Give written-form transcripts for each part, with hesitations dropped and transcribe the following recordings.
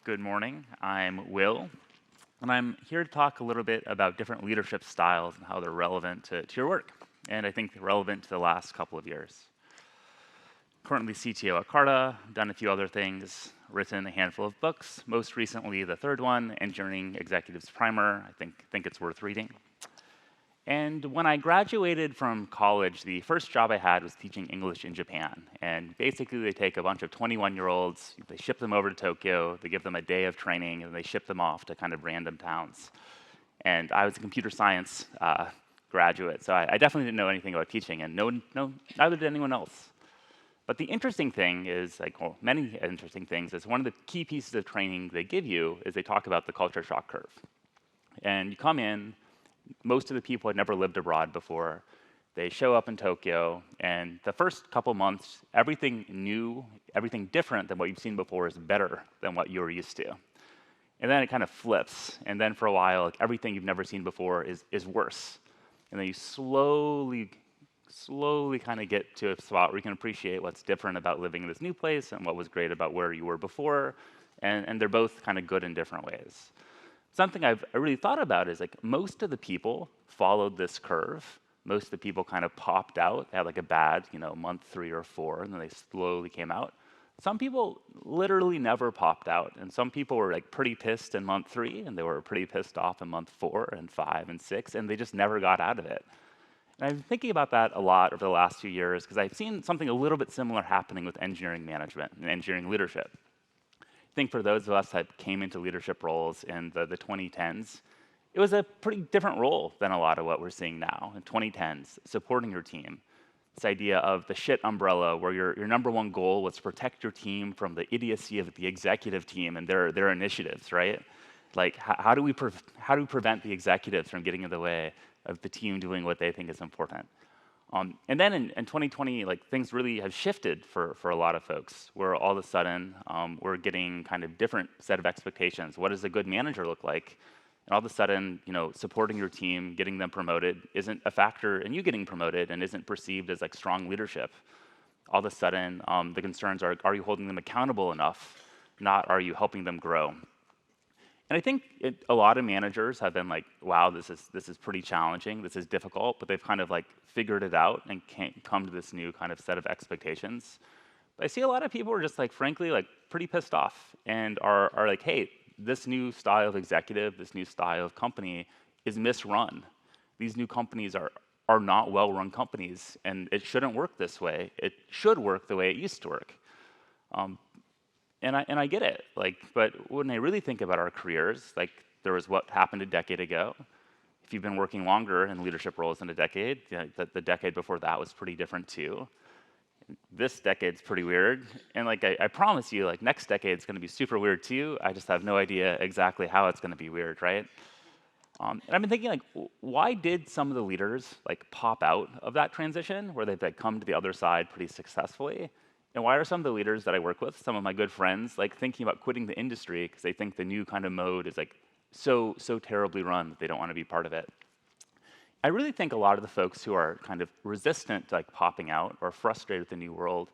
Good morning. I'm Will, and I'm here to talk a little bit about different leadership styles and how they're relevant to your work, and I think relevant to the last couple of years. Currently CTO at Carta, done a few other things, written a handful of books, most recently the third one, Engineering Executives Primer. I think it's worth reading. And when I graduated from college, the first job I had was teaching English in Japan. And basically, they take a bunch of 21-year-olds, they ship them over to Tokyo, they give them a day of training, and they ship them off to kind of random towns. And I was a computer science graduate, so I definitely didn't know anything about teaching, and neither did anyone else. But the interesting thing is, many interesting things, is one of the key pieces of training they give you is they talk about the culture shock curve. And you come in, most of the people had never lived abroad before. They show up in Tokyo, and the first couple months, everything new, everything different than what you've seen before is better than what you were used to. And then it kind of flips, and then for a while, everything you've never seen before is worse. And then you slowly kind of get to a spot where you can appreciate what's different about living in this new place and what was great about where you were before, and they're both kind of good in different ways. Something I really thought about is most of the people followed this curve. Most of the people kind of popped out. They had a bad, month 3 or 4, and then they slowly came out. Some people literally never popped out, and some people were pretty pissed in month 3, and they were pretty pissed off in month 4 and 5 and 6, and they just never got out of it. And I've been thinking about that a lot over the last few years because I've seen something a little bit similar happening with engineering management and engineering leadership. I think for those of us that came into leadership roles in the 2010s, it was a pretty different role than a lot of what we're seeing now. In 2010s, supporting your team, this idea of the shit umbrella where your number one goal was to protect your team from the idiocy of the executive team and their initiatives, right? How do we prevent the executives from getting in the way of the team doing what they think is important? And then in 2020, things really have shifted for a lot of folks, where all of a sudden we're getting kind of different set of expectations. What does a good manager look like? And all of a sudden, supporting your team, getting them promoted, isn't a factor in you getting promoted and isn't perceived as strong leadership. All of a sudden, the concerns are you holding them accountable enough? Not are you helping them grow? And I think a lot of managers have been wow, this is pretty challenging, this is difficult, but they've kind of figured it out and can't come to this new kind of set of expectations. But I see a lot of people are just frankly, pretty pissed off and are hey, this new style of executive, this new style of company is misrun. These new companies are not well-run companies, and it shouldn't work this way. It should work the way it used to work. And I get it, but when I really think about our careers, there was what happened a decade ago. If you've been working longer in leadership roles than a decade, the decade before that was pretty different too. This decade's pretty weird, and I promise you, next decade's going to be super weird too. I just have no idea exactly how it's going to be weird, right? And I've been thinking, why did some of the leaders pop out of that transition, where they've come to the other side pretty successfully? And why are some of the leaders that I work with, some of my good friends, thinking about quitting the industry because they think the new kind of mode is so terribly run that they don't want to be part of it? I really think a lot of the folks who are kind of resistant to popping out or frustrated with the new world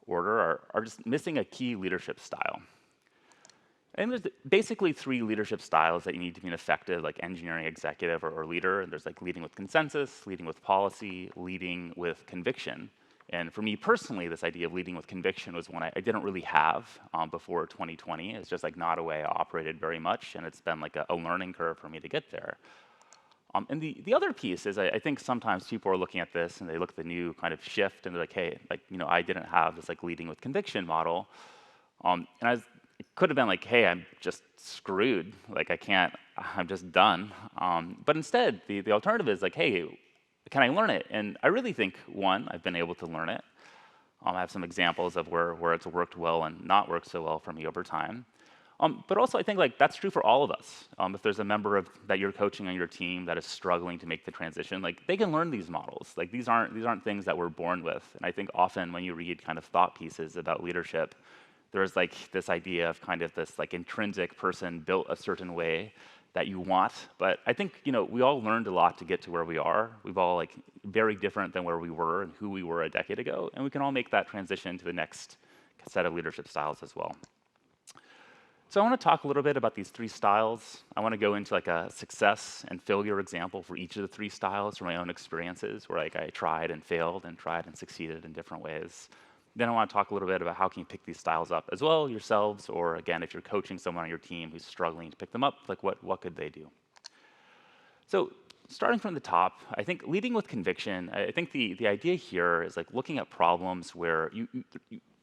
order are just missing a key leadership style. And there's basically 3 leadership styles that you need to be an effective engineering executive or leader. And there's leading with consensus, leading with policy, leading with conviction. And for me personally, this idea of leading with conviction was one I didn't really have before 2020. It's just not a way I operated very much, and it's been a learning curve for me to get there. And the other piece is I think sometimes people are looking at this and they look at the new kind of shift and they're hey, I didn't have this leading with conviction model. And it could have been hey, I'm just screwed. I can't, I'm just done. But instead, the alternative is hey, can I learn it? And I really think, one, I've been able to learn it. I have some examples of where it's worked well and not worked so well for me over time. But also, I think that's true for all of us. If there's a member that you're coaching on your team that is struggling to make the transition, they can learn these models. These aren't things that we're born with. And I think often when you read kind of thought pieces about leadership, there's this idea of kind of this intrinsic person built a certain way that you want. But I think we all learned a lot to get to where we are. We've all very different than where we were and who we were a decade ago, and we can all make that transition to the next set of leadership styles as well. So I want to talk a little bit about these three styles. I want to go into like a success and failure example for each of the three styles from my own experiences, where like I tried and failed and tried and succeeded in different ways. Then I want to talk a little bit about how can you pick these styles up as well yourselves, or again, if you're coaching someone on your team who's struggling to pick them up, like what could they do? So starting from the top, I think leading with conviction, I think the idea here is like looking at problems where you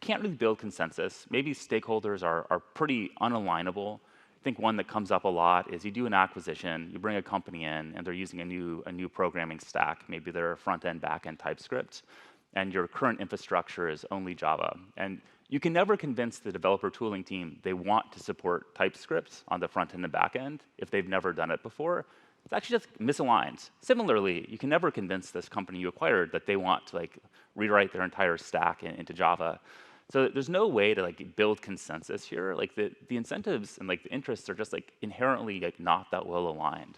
can't really build consensus. Maybe stakeholders are pretty unalignable. I think one that comes up a lot is you do an acquisition, you bring a company in, and they're using a new programming stack. Maybe they're front-end, back-end TypeScript, and your current infrastructure is only Java. And you can never convince the developer tooling team they want to support TypeScript on the front end and back end if they've never done it before. It's actually just misaligned. Similarly, you can never convince this company you acquired that they want to like rewrite their entire stack into Java. So there's no way to like build consensus here. Like the incentives and like the interests are just like inherently like not that well aligned.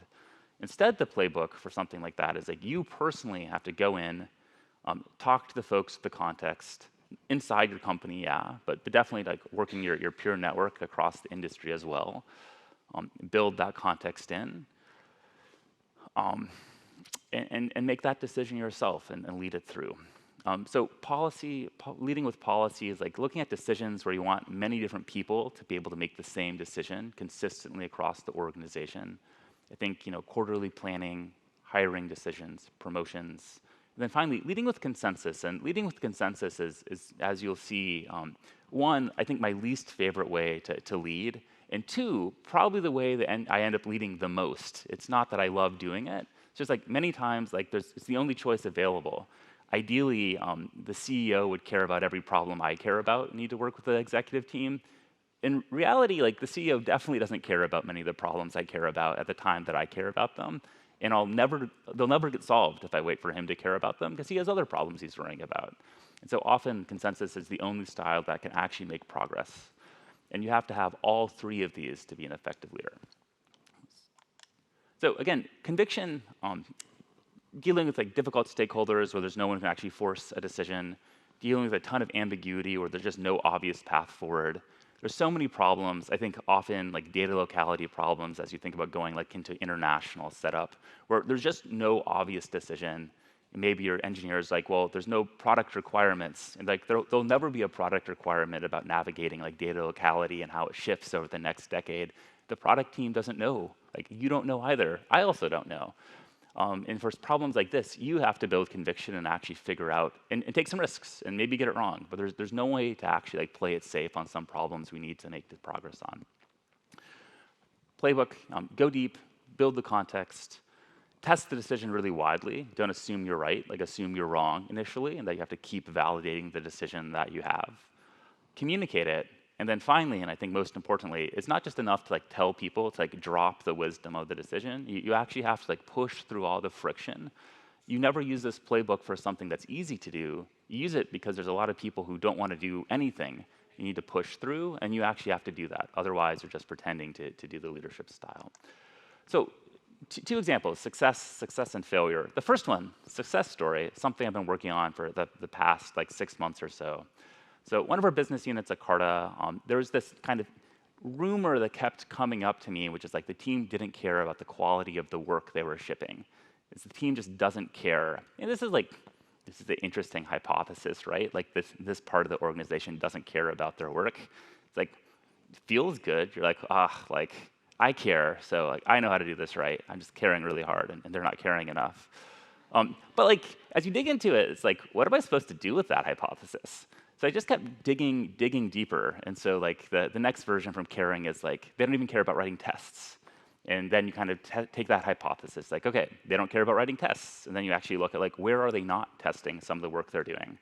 Instead, the playbook for something like that is like you personally have to go in, talk to the folks with the context inside your company, yeah, but definitely like working your peer network across the industry as well. Build that context in, and make that decision yourself and lead it through. So leading with policy is like looking at decisions where you want many different people to be able to make the same decision consistently across the organization. I think quarterly planning, hiring decisions, promotions. And then finally, leading with consensus. And leading with consensus is as you'll see, one, I think my least favorite way to lead. And two, probably the way that I end up leading the most. It's not that I love doing it. It's just like many times, like it's the only choice available. Ideally, the CEO would care about every problem I care about and need to work with the executive team. In reality, like the CEO definitely doesn't care about many of the problems I care about at the time that I care about them. And they'll never get solved if I wait for him to care about them because he has other problems he's worrying about. And so often consensus is the only style that can actually make progress. And you have to have all three of these to be an effective leader. So again, conviction, dealing with like difficult stakeholders where there's no one who can actually force a decision, dealing with a ton of ambiguity where there's just no obvious path forward. There's so many problems, I think often like data locality problems as you think about going like into international setup, where there's just no obvious decision. And maybe your engineer is like, well, there's no product requirements. And like there'll never be a product requirement about navigating like data locality and how it shifts over the next decade. The product team doesn't know. Like you don't know either. I also don't know. And for problems like this, you have to build conviction and actually figure out and take some risks and maybe get it wrong. But there's no way to actually like play it safe on some problems we need to make the progress on. Playbook, go deep, build the context, test the decision really widely. Don't assume you're right, like assume you're wrong initially, and that you have to keep validating the decision that you have. Communicate it. And then finally, and I think most importantly, it's not just enough to like tell people to like drop the wisdom of the decision. You actually have to like push through all the friction. You never use this playbook for something that's easy to do. You use it because there's a lot of people who don't want to do anything. You need to push through, and you actually have to do that. Otherwise, you're just pretending to do the leadership style. So two examples, success and failure. The first one, success story, something I've been working on for the past like 6 months or so. So one of our business units at Carta, there was this kind of rumor that kept coming up to me, which is like the team didn't care about the quality of the work they were shipping. The team just doesn't care. And this is the interesting hypothesis, right? Like this part of the organization doesn't care about their work. It's like, it feels good. You're like, like I care, so like I know how to do this right. I'm just caring really hard, and they're not caring enough. But like as you dig into it, it's like, what am I supposed to do with that hypothesis? So I just kept digging deeper. And so like the next version from caring is like, they don't even care about writing tests. And then you kind of take that hypothesis, like, okay, they don't care about writing tests. And then you actually look at like, where are they not testing some of the work they're doing?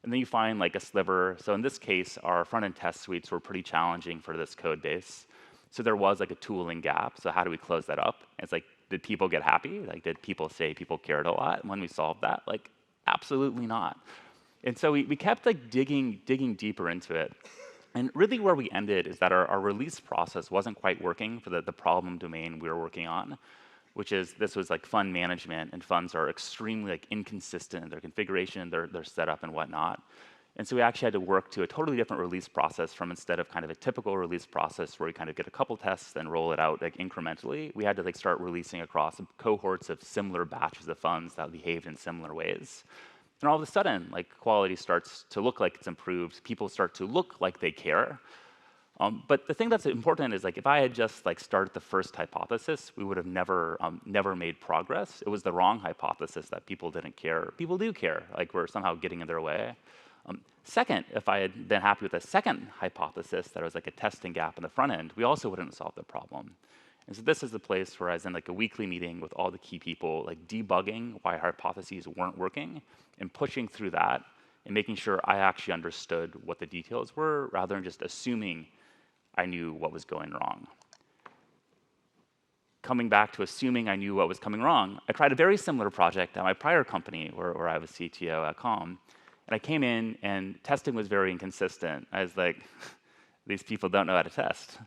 And then you find like a sliver. So in this case, our front-end test suites were pretty challenging for this code base. So there was like a tooling gap. So how do we close that up? And it's like, did people get happy? Like, did people say people cared a lot? And when we solved that, like, absolutely not. And so we kept like digging deeper into it. And really where we ended is that our release process wasn't quite working for the problem domain we were working on, which is this was like fund management, and funds are extremely like inconsistent in their configuration, their setup and whatnot. And so we actually had to work to a totally different release process from instead of kind of a typical release process where we kind of get a couple tests and roll it out like incrementally. We had to like start releasing across cohorts of similar batches of funds that behaved in similar ways. And all of a sudden, like quality starts to look like it's improved. People start to look like they care. But the thing that's important is like if I had just like started the first hypothesis, we would have never made progress. It was the wrong hypothesis that people didn't care. People do care, like we're somehow getting in their way. Second, if I had been happy with a second hypothesis that was like a testing gap in the front end, we also wouldn't solve the problem. And so this is the place where I was in like a weekly meeting with all the key people, like debugging why hypotheses weren't working and pushing through that and making sure I actually understood what the details were rather than just assuming I knew what was going wrong. Coming back to assuming I knew what was coming wrong, I tried a very similar project at my prior company where I was CTO at Com. And I came in and testing was very inconsistent. I was like, these people don't know how to test.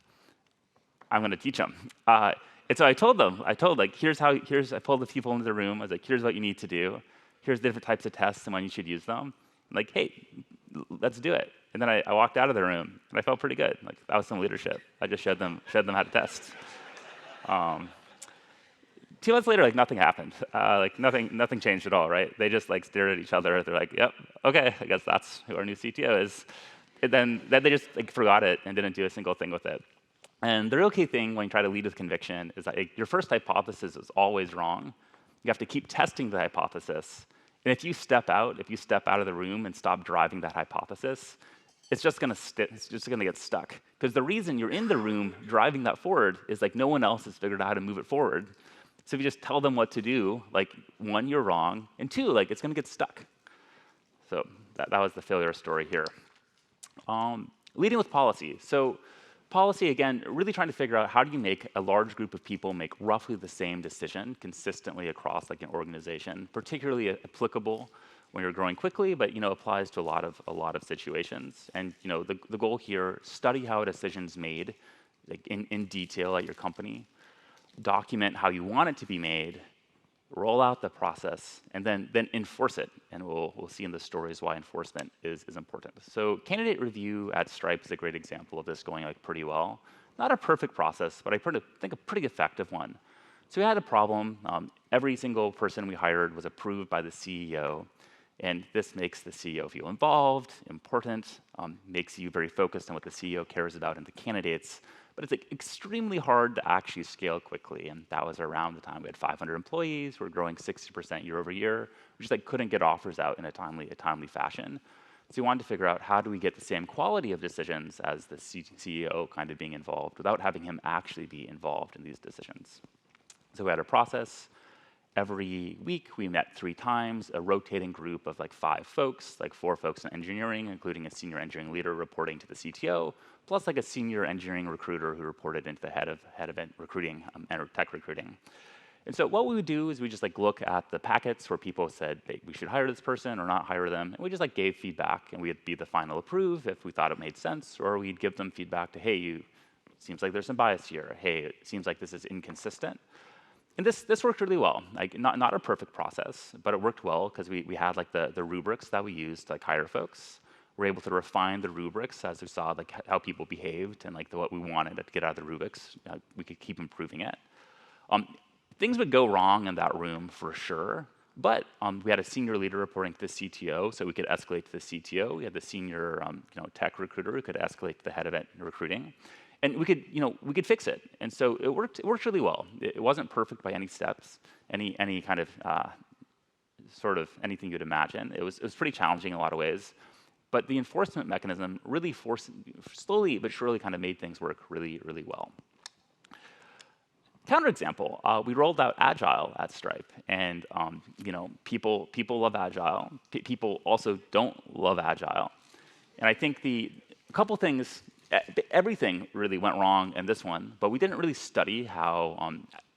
I'm going to teach them. And so I told them, I pulled the people into the room. I was like, here's what you need to do. Here's the different types of tests and when you should use them. I'm like, hey, let's do it. And then I walked out of the room and I felt pretty good. Like that was some leadership. I just showed them how to test. 2 months later, like nothing happened. Like nothing changed at all, right? They just like stared at each other. They're like, yep, okay, I guess that's who our new CTO is. And then they just like forgot it and didn't do a single thing with it. And the real key thing when you try to lead with conviction is that your first hypothesis is always wrong. You have to keep testing the hypothesis. And if you step out of the room and stop driving that hypothesis, it's just going to get stuck. Because the reason you're in the room driving that forward is like no one else has figured out how to move it forward. So if you just tell them what to do, like one, you're wrong, and two, like it's going to get stuck. So that was the failure story here. Leading with policy. So policy, again, really trying to figure out how do you make a large group of people make roughly the same decision consistently across like an organization, particularly applicable when you're growing quickly, but applies to a lot of situations. And the goal here: study how a decision's made, like in detail at your company, document how you want it to be made, roll out the process, and then enforce it. And we'll see in the stories why enforcement is important. So candidate review at Stripe is a great example of this going like pretty well. Not a perfect process, but I think a pretty effective one. So we had a problem. Every single person we hired was approved by the CEO. And this makes the CEO feel involved, important, makes you very focused on what the CEO cares about and the candidates. But it's like extremely hard to actually scale quickly. And that was around the time we had 500 employees. We're growing 60% year over year. We just like couldn't get offers out in a timely fashion. So we wanted to figure out how do we get the same quality of decisions as the CEO kind of being involved without having him actually be involved in these decisions. So we had a process. Every week, we met 3 times, a rotating group of like 5 folks, like 4 folks in engineering, including a senior engineering leader reporting to the CTO, plus like a senior engineering recruiter who reported into the head of recruiting and tech recruiting. And so what we would do is we just like look at the packets where people said hey, we should hire this person or not hire them, and we just like gave feedback, and we'd be the final approve if we thought it made sense, or we'd give them feedback to hey, seems like there's some bias here. Hey, it seems like this is inconsistent. And this worked really well. Like not a perfect process, but it worked well because we had like the rubrics that we used to like hire folks. We're able to refine the rubrics as we saw like how people behaved and like what we wanted to get out of the rubrics. We could keep improving it. Things would go wrong in that room for sure, but we had a senior leader reporting to the CTO, so we could escalate to the CTO. We had the senior tech recruiter who could escalate to the head of recruiting. And we could fix it, and so it worked really well. It wasn't perfect by any steps, any kind of sort of anything you'd imagine. It was pretty challenging in a lot of ways, but the enforcement mechanism really slowly but surely kind of made things work really well. Counterexample: we rolled out Agile at Stripe, and people love Agile. People also don't love Agile, and I think a couple things. Everything really went wrong in this one, but we didn't really study how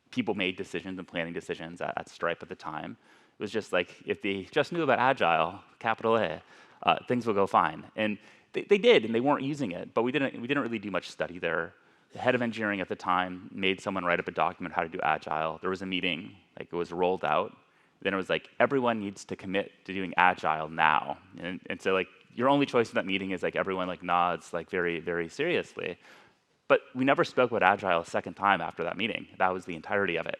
people made decisions and planning decisions at Stripe at the time. It was just like, if they just knew about Agile, capital A, things would go fine. And they did, and they weren't using it, but we didn't really do much study there. The head of engineering at the time made someone write up a document how to do Agile. There was a meeting, like it was rolled out. Then it was like, everyone needs to commit to doing Agile now. And so like your only choice in that meeting is like everyone like nods like very, very seriously. But we never spoke about Agile a second time after that meeting. That was the entirety of it.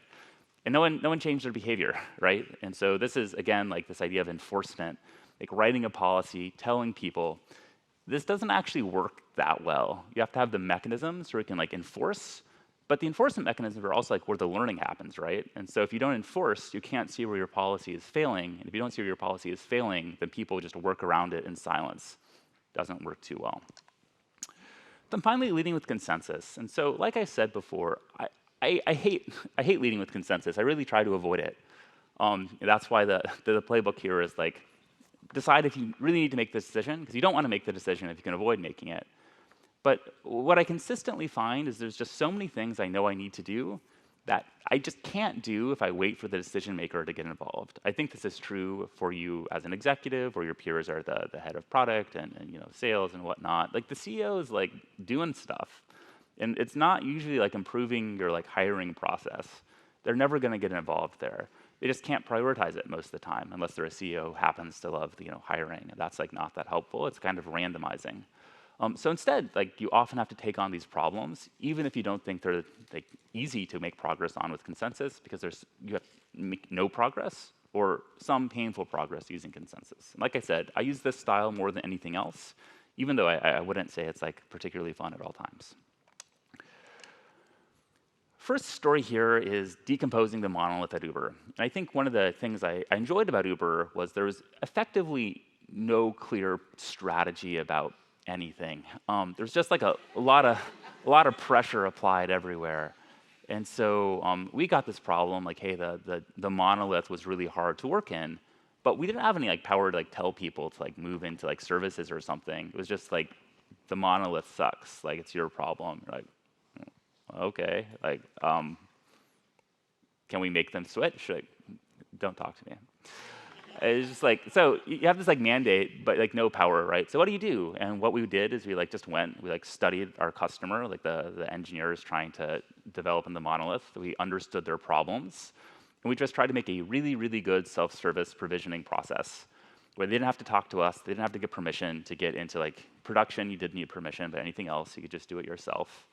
And no one changed their behavior, right? And so this is, again, like this idea of enforcement, like writing a policy, telling people, this doesn't actually work that well. You have to have the mechanisms where you can like enforce, but the enforcement mechanisms are also like where the learning happens, right? And so if you don't enforce, you can't see where your policy is failing. And if you don't see where your policy is failing, then people just work around it in silence. Doesn't work too well. Then finally, leading with consensus. And so, like I said before, I hate leading with consensus. I really try to avoid it. That's why the playbook here is like, decide if you really need to make this decision, because you don't want to make the decision if you can avoid making it. But what I consistently find is there's just so many things I know I need to do that I just can't do if I wait for the decision maker to get involved. I think this is true for you as an executive, or your peers are the head of product and sales and whatnot. Like the CEO is like doing stuff, and it's not usually like improving your like hiring process. They're never going to get involved there. They just can't prioritize it most of the time unless their CEO happens to love hiring. That's like not that helpful. It's kind of randomizing. So instead, like you often have to take on these problems, even if you don't think they're like easy to make progress on with consensus, because you have to make no progress or some painful progress using consensus. And like I said, I use this style more than anything else, even though I wouldn't say it's like particularly fun at all times. First story here is decomposing the monolith at Uber. And I think one of the things I enjoyed about Uber was there was effectively no clear strategy about anything. There's just like a lot of pressure applied everywhere. And so we got this problem, like, hey, the monolith was really hard to work in, but we didn't have any like power to like tell people to like move into like services or something. It was just like the monolith sucks, like it's your problem. You're like, okay, like can we make them switch? Like, don't talk to me. It's just like, so you have this like mandate, but like no power, right? So what do you do? And what we did is we like just we like studied our customer, like the engineers trying to develop in the monolith. We understood their problems, and we just tried to make a really, really good self-service provisioning process where they didn't have to talk to us, they didn't have to get permission to get into like production. You did need permission, but anything else, you could just do it yourself.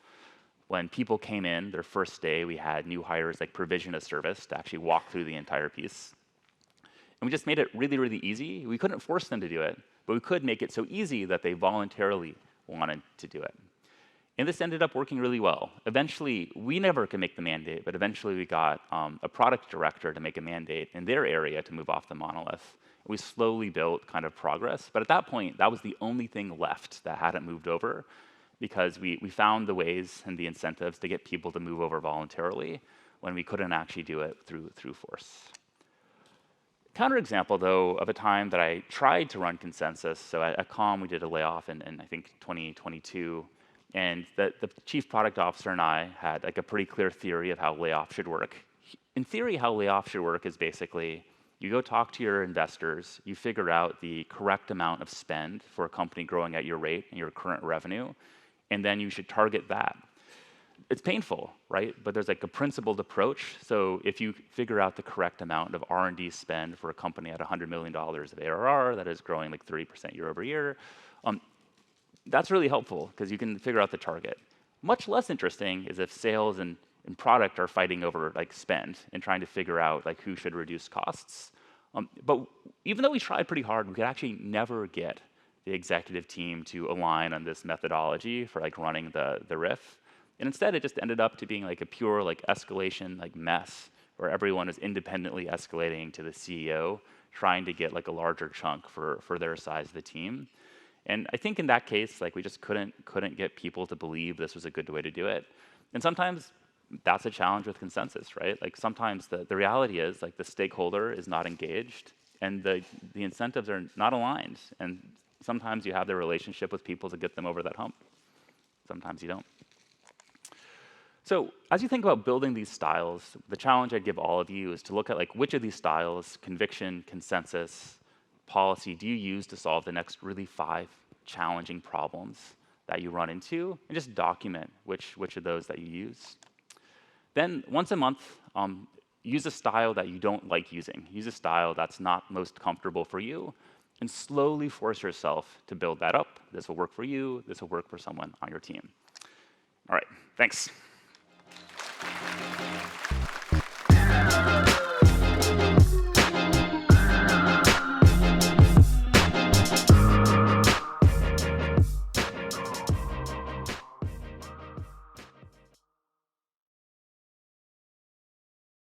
When people came in their first day, we had new hires like provision a service to actually walk through the entire piece. And we just made it really, really easy. We couldn't force them to do it, but we could make it so easy that they voluntarily wanted to do it. And this ended up working really well. Eventually, we never could make the mandate, but eventually we got a product director to make a mandate in their area to move off the monolith. We slowly built kind of progress, but at that point, that was the only thing left that hadn't moved over, because we found the ways and the incentives to get people to move over voluntarily when we couldn't actually do it through force. Counterexample, though, of a time that I tried to run consensus. So at Com, we did a layoff in I think 2022, and the chief product officer and I had like a pretty clear theory of how layoff should work. In theory, how layoff should work is basically you go talk to your investors, you figure out the correct amount of spend for a company growing at your rate and your current revenue, and then you should target that. It's painful, right? But there's like a principled approach. So if you figure out the correct amount of R&D spend for a company at $100 million of ARR that is growing like 30% year over year, that's really helpful because you can figure out the target. Much less interesting is if sales and product are fighting over like spend and trying to figure out like who should reduce costs. But even though we tried pretty hard, we could actually never get the executive team to align on this methodology for like running the RIF. And instead, it just ended up to being like a pure like escalation like mess where everyone is independently escalating to the CEO, trying to get like a larger chunk for their size of the team. And I think in that case, like we just couldn't get people to believe this was a good way to do it. And sometimes that's a challenge with consensus, right? Like sometimes the reality is like the stakeholder is not engaged and the incentives are not aligned. And sometimes you have the relationship with people to get them over that hump. Sometimes you don't. So as you think about building these styles, the challenge I'd give all of you is to look at like which of these styles, conviction, consensus, policy, do you use to solve the next really 5 challenging problems that you run into, and just document which of those that you use. Then once a month, use a style that you don't like using. Use a style that's not most comfortable for you, and slowly force yourself to build that up. This will work for you. This will work for someone on your team. All right, thanks.